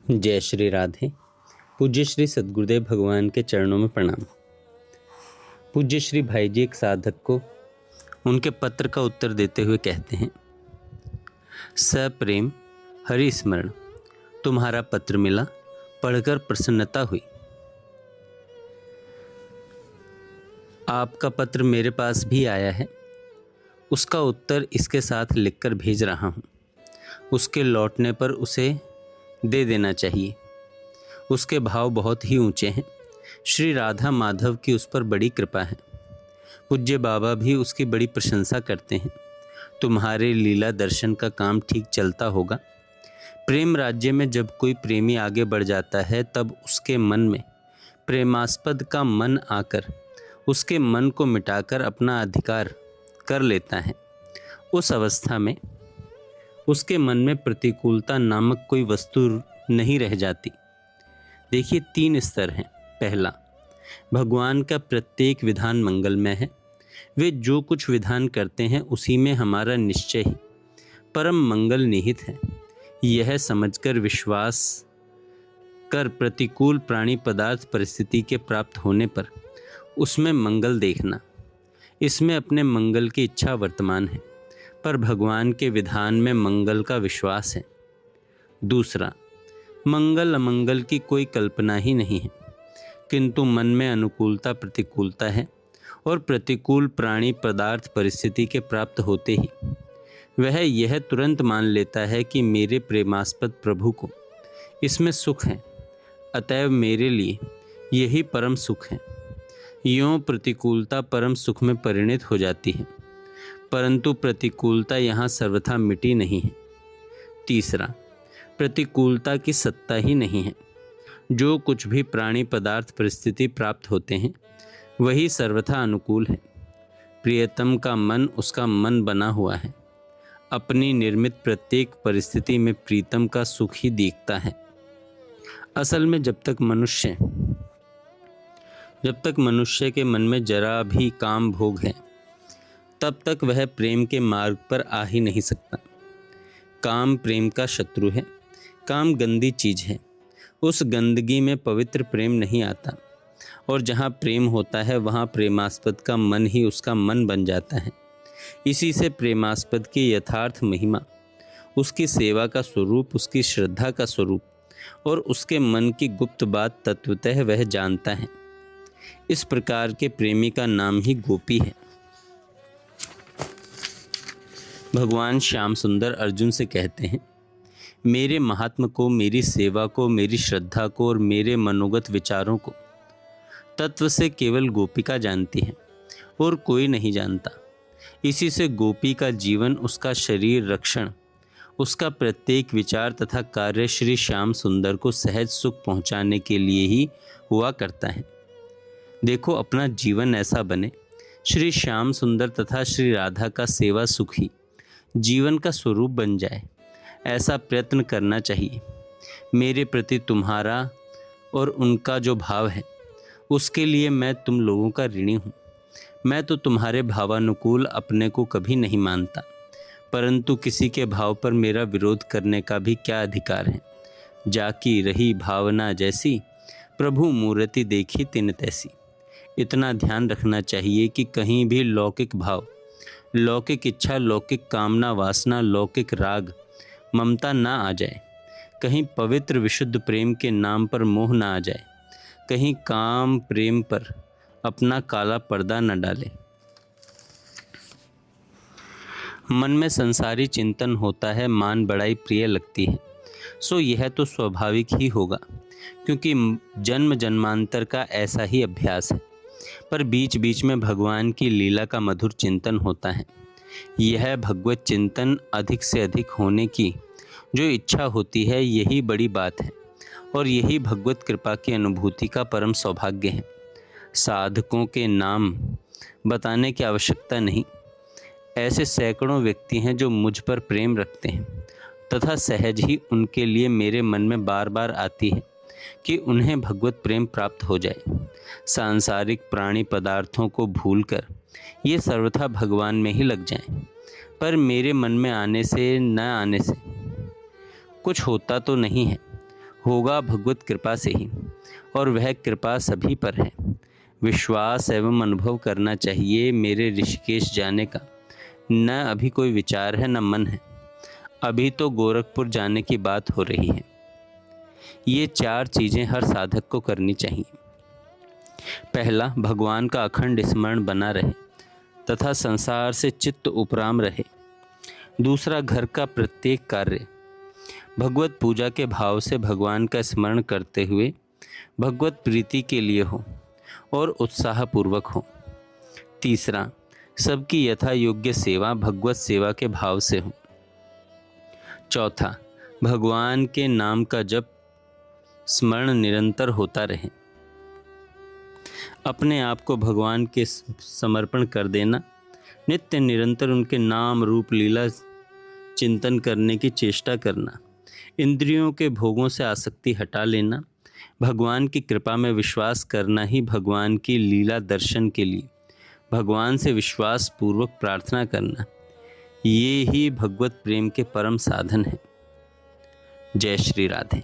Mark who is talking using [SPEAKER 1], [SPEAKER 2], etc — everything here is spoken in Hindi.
[SPEAKER 1] जय श्री राधे। पूज्य श्री सद्गुरुदेव भगवान के चरणों में प्रणाम। पूज्य श्री भाई जी एक साधक को उनके पत्र का उत्तर देते हुए कहते हैं, सप्रेम हरि स्मरण, तुम्हारा पत्र मिला, पढ़कर प्रसन्नता हुई। आपका पत्र मेरे पास भी आया है, उसका उत्तर इसके साथ लिखकर भेज रहा हूँ। उसके लौटने पर उसे दे देना चाहिए। उसके भाव बहुत ही ऊंचे हैं। श्री राधा माधव की उस पर बड़ी कृपा है। पूज्य बाबा भी उसकी बड़ी प्रशंसा करते हैं। तुम्हारे लीला दर्शन का काम ठीक चलता होगा। प्रेम राज्य में जब कोई प्रेमी आगे बढ़ जाता है तब उसके मन में प्रेमास्पद का मन आकर उसके मन को मिटाकर अपना अधिकार कर लेता है। उस अवस्था में उसके मन में प्रतिकूलता नामक कोई वस्तु नहीं रह जाती। देखिए, 3 स्तर हैं। पहला, भगवान का प्रत्येक विधान मंगलमय है। वे जो कुछ विधान करते हैं उसी में हमारा निश्चय ही परम मंगल निहित है। यह समझकर विश्वास कर प्रतिकूल प्राणी पदार्थ परिस्थिति के प्राप्त होने पर उसमें मंगल देखना, इसमें अपने मंगल की इच्छा वर्तमान है, पर भगवान के विधान में मंगल का विश्वास है। दूसरा, मंगल अमंगल की कोई कल्पना ही नहीं है, किंतु मन में अनुकूलता प्रतिकूलता है और प्रतिकूल प्राणी पदार्थ परिस्थिति के प्राप्त होते ही वह यह तुरंत मान लेता है कि मेरे प्रेमास्पद प्रभु को इसमें सुख है, अतएव मेरे लिए यही परम सुख है। यों प्रतिकूलता परम सुख में परिणत हो जाती है, परंतु प्रतिकूलता यहाँ सर्वथा मिटी नहीं है। तीसरा, प्रतिकूलता की सत्ता ही नहीं है। जो कुछ भी प्राणी पदार्थ परिस्थिति प्राप्त होते हैं वही सर्वथा अनुकूल है। प्रियतम का मन उसका मन बना हुआ है। अपनी निर्मित प्रत्येक परिस्थिति में प्रीतम का सुख ही दिखता है। असल में जब तक मनुष्य के मन में जरा भी काम भोग है तब तक वह प्रेम के मार्ग पर आ ही नहीं सकता। काम प्रेम का शत्रु है। काम गंदी चीज है। उस गंदगी में पवित्र प्रेम नहीं आता, और जहाँ प्रेम होता है वहाँ प्रेमास्पद का मन ही उसका मन बन जाता है। इसी से प्रेमास्पद की यथार्थ महिमा, उसकी सेवा का स्वरूप, उसकी श्रद्धा का स्वरूप और उसके मन की गुप्त बात तत्वतः वह जानता है। इस प्रकार के प्रेमी का नाम ही गोपी है। भगवान श्याम सुंदर अर्जुन से कहते हैं, मेरे महात्म को, मेरी सेवा को, मेरी श्रद्धा को और मेरे मनोगत विचारों को तत्व से केवल गोपिका जानती है और कोई नहीं जानता। इसी से गोपी का जीवन, उसका शरीर रक्षण, उसका प्रत्येक विचार तथा कार्य श्री श्याम सुंदर को सहज सुख पहुंचाने के लिए ही हुआ करता है। देखो, अपना जीवन ऐसा बने श्री श्याम सुंदर तथा श्री राधा का सेवा सुख ही जीवन का स्वरूप बन जाए, ऐसा प्रयत्न करना चाहिए। मेरे प्रति तुम्हारा और उनका जो भाव है उसके लिए मैं तुम लोगों का ऋणी हूँ। मैं तो तुम्हारे भावानुकूल अपने को कभी नहीं मानता, परंतु किसी के भाव पर मेरा विरोध करने का भी क्या अधिकार है। जाकी रही भावना जैसी, प्रभु मूर्ति देखी तिन तैसी। इतना ध्यान रखना चाहिए कि कहीं भी लौकिक भाव, लौकिक इच्छा, लौकिक कामना, वासना, लौकिक राग, ममता ना आ जाए। कहीं पवित्र विशुद्ध प्रेम के नाम पर मोह ना आ जाए। कहीं काम प्रेम पर अपना काला पर्दा न डाले। मन में संसारी चिंतन होता है, मान बड़ाई प्रिय लगती है, सो यह तो स्वाभाविक ही होगा, क्योंकि जन्म जन्मांतर का ऐसा ही अभ्यास है। पर बीच बीच में भगवान की लीला का मधुर चिंतन होता है। यह भगवत चिंतन अधिक से अधिक होने की जो इच्छा होती है, यही बड़ी बात है और यही भगवत कृपा की अनुभूति का परम सौभाग्य है। साधकों के नाम बताने की आवश्यकता नहीं। ऐसे सैकड़ों व्यक्ति हैं जो मुझ पर प्रेम रखते हैं तथा सहज ही उनके लिए मेरे मन में बार बार आती है कि उन्हें भगवत प्रेम प्राप्त हो जाए। सांसारिक प्राणी पदार्थों को भूलकर ये सर्वथा भगवान में ही लग जाएं। पर मेरे मन में आने से न आने से कुछ होता तो नहीं है, होगा भगवत कृपा से ही, और वह कृपा सभी पर है। विश्वास एवं अनुभव करना चाहिए। मेरे ऋषिकेश जाने का न अभी कोई विचार है न मन है। अभी तो गोरखपुर जाने की बात हो रही है। ये 4 चीज़ें हर साधक को करनी चाहिए। पहला, भगवान का अखंड स्मरण बना रहे तथा संसार से चित्त उपराम रहे। दूसरा, घर का प्रत्येक कार्य भगवत पूजा के भाव से भगवान का स्मरण करते हुए भगवत प्रीति के लिए हो और उत्साहपूर्वक हो। तीसरा, सबकी यथा योग्य सेवा भगवत सेवा के भाव से हो। चौथा, भगवान के नाम का जप स्मरण निरंतर होता रहे। अपने आप को भगवान के समर्पण कर देना, नित्य निरंतर उनके नाम रूप लीला चिंतन करने की चेष्टा करना, इंद्रियों के भोगों से आसक्ति हटा लेना, भगवान की कृपा में विश्वास करना ही भगवान की लीला दर्शन के लिए भगवान से विश्वास पूर्वक प्रार्थना करना, ये ही भगवत प्रेम के परम साधन है। जय श्री राधे।